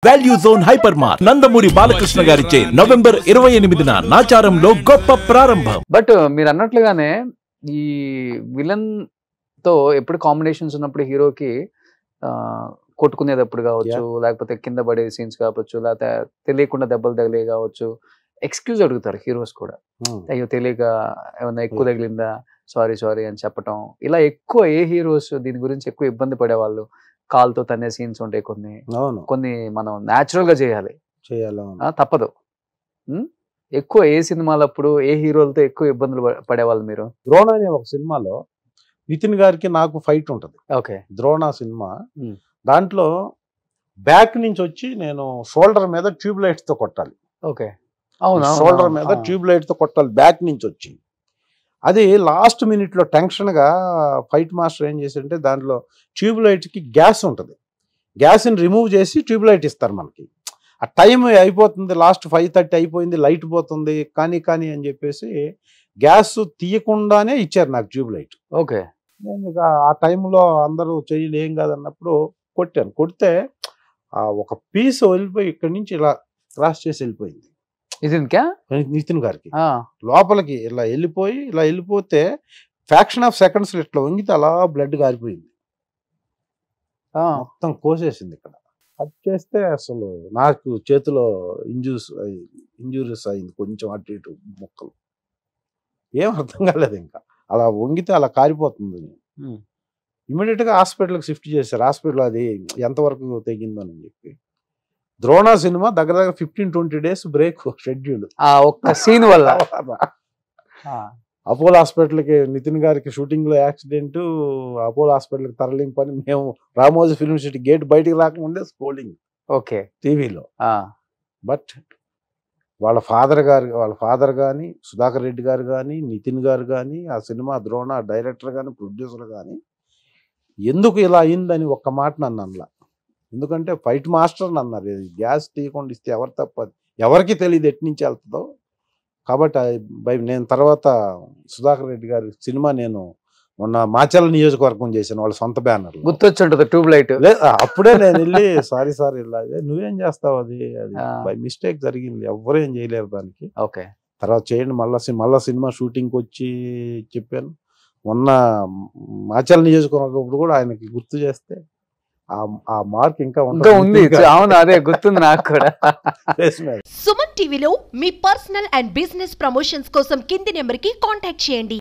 Value zone hyper mart Nandamuri Balakrishna గారిచే November 28న నాచారంలో గొప్ప ప్రారంభం. బట్ మీరు అన్నట్లుగానే ఈ విలన్ తో ఎప్పుడు కాంబినేషన్స్ ఉన్నప్పుడు హీరోకి కొట్టుకునేటప్పుడు కావచ్చు, లేకపోతే కింద పడే సీన్స్ కావచ్చు, లేకపోతే తెలియకుండా దెబ్బలు తగిలే కావచ్చు, ఎక్స్క్యూజ్ అడుగుతారు హీరోస్ కూడా. అయ్యో తెలియక ఏమన్నా ఎక్కువ తగిలిందా, సారీ సారీ అని చెప్పటం. ఇలా ఎక్కువ ఏ హీరోస్ దీని గురించి ఎక్కువ ఇబ్బంది పడేవాళ్ళు? కాల్తో తనే సీన్స్ ఉంటాయి, కొన్ని మనం న్యాచురల్ గా చేయాలి, తప్పదు. ఎక్కువ ఏ సినిమాలప్పుడు ఏ హీరోలతో ఎక్కువ ఇబ్బందులు పడేవాళ్ళు మీరు? ద్రోణ అనే ఒక సినిమాలో నితిన్ గారికి నాకు ఫైట్ ఉంటది. Okay, Drona cinema. దాంట్లో బ్యాక్ నుంచి వచ్చి నేను షోల్డర్ మీద ట్యూబ్ లైట్స్ తో కొట్టాలి. ఓకే, షోల్డర్ మీద ట్యూబ్ లైట్ తో కొట్టాలి బ్యాక్ నుంచి వచ్చి. అది లాస్ట్ మినిట్ లో టెన్షన్ గా ఫైట్ మాస్టర్ ఏం చేసింటే దాంట్లో ట్యూబ్ లైట్ కి గ్యాస్ ఉంటుంది, గ్యాస్ ని రిమూవ్ చేసి ట్యూబ్ లైట్ ఇస్తారు మనకి. ఆ టైం అయిపోతుంది, లాస్ట్ 5:30 అయిపోయింది, లైట్ పోతుంది, కానీ అని చెప్పేసి గ్యాస్ తీయకుండానే ఇచ్చారు నాకు ట్యూబ్ లైట్. ఓకే, నేను ఇక ఆ టైంలో అందరూ చెయ్యలు ఏం కాదన్నప్పుడు కొట్టాను. కొడితే ఒక పీస్ వెళ్ళిపోయి ఇక్కడి నుంచి ఇలా క్రాస్ చేసి వెళ్ళిపోయింది నితిన్ గారికి. లోపలికి ఇలా వెళ్ళిపోతే ఫ్యాక్షన్ ఆఫ్ సెకండ్స్ ఇట్లా వంగితే అలా బ్లడ్ గారిపోయింది, మొత్తం కోసేసింది. ఇక్కడ అది చేస్తే అసలు నాకు చేతిలో ఇంజూరీస్ అయింది, కొంచెం అటు ఇటు ముక్కలు. ఏం అర్థం కాలేదు, ఇంకా అలా వంగితే అలా కారిపోతుంది. ఇమీడియట్ గా హాస్పిటల్కి షిఫ్ట్ చేశారు. హాస్పిటల్ అది ఎంతవరకు తెగిందని చెప్పి. ద్రోణ సినిమా దగ్గర 15-20 days బ్రేక్ షెడ్యూల్ ఒక్క సీన్ వల్ల. అపోలో హాస్పిటల్కి నితిన్ గారికి షూటింగ్ లో యాక్సిడెంట్, అపోలో హాస్పిటల్కి తరలింపని మేము రామోజీ ఫిల్మ్ సిటీ గేట్ బయటికి రాకముందే స్క్రోలింగ్ ఓకే టీవీలో. బట్ వాళ్ళ ఫాదర్ కానీ, సుధాకర్ రెడ్డి గారు కానీ, నితిన్ గారు కానీ, ఆ సినిమా ద్రోణ డైరెక్టర్ కానీ, ప్రొడ్యూసర్ కానీ ఎందుకు ఇలా అయిందని ఒక్క మాట నన్ను అనలా. ఎందుకంటే ఫైట్ మాస్టర్ అన్నారు, గ్యాస్ తీయకుండా ఇస్తే ఎవరు తప్పదు, ఎవరికి తెలియదు ఎటు నుంచి వెళ్తుందో. కాబట్టి నేను తర్వాత సుధాకర్ రెడ్డి గారి సినిమా నేను మొన్న మాచల నియోజకవర్గం చేశాను, వాళ్ళ సొంత బ్యానర్. గుర్తొచ్చుంటుంది tube light. అప్పుడే నేను వెళ్ళి సారీ ఇలా నువ్వేం చేస్తావు, అది బై మిస్టేక్ జరిగింది, ఎవరు ఏం చేయలేరు దానికి. ఓకే, తర్వాత చేయండి మళ్ళా సినిమా షూటింగ్కి వచ్చి చెప్పాను. మొన్న మాచల నియోజకవర్గం కూడా ఆయనకి గుర్తు చేస్తే ఆ మార్క్ ఇంకా ఉంది. అవును, అదే గుర్తుంది నాకు కూడా. సుమన్ టీవీలో మీ పర్సనల్ అండ్ బిజినెస్ ప్రమోషన్స్ కోసం కింది నెంబర్ కి కాంటాక్ట్ చేయండి.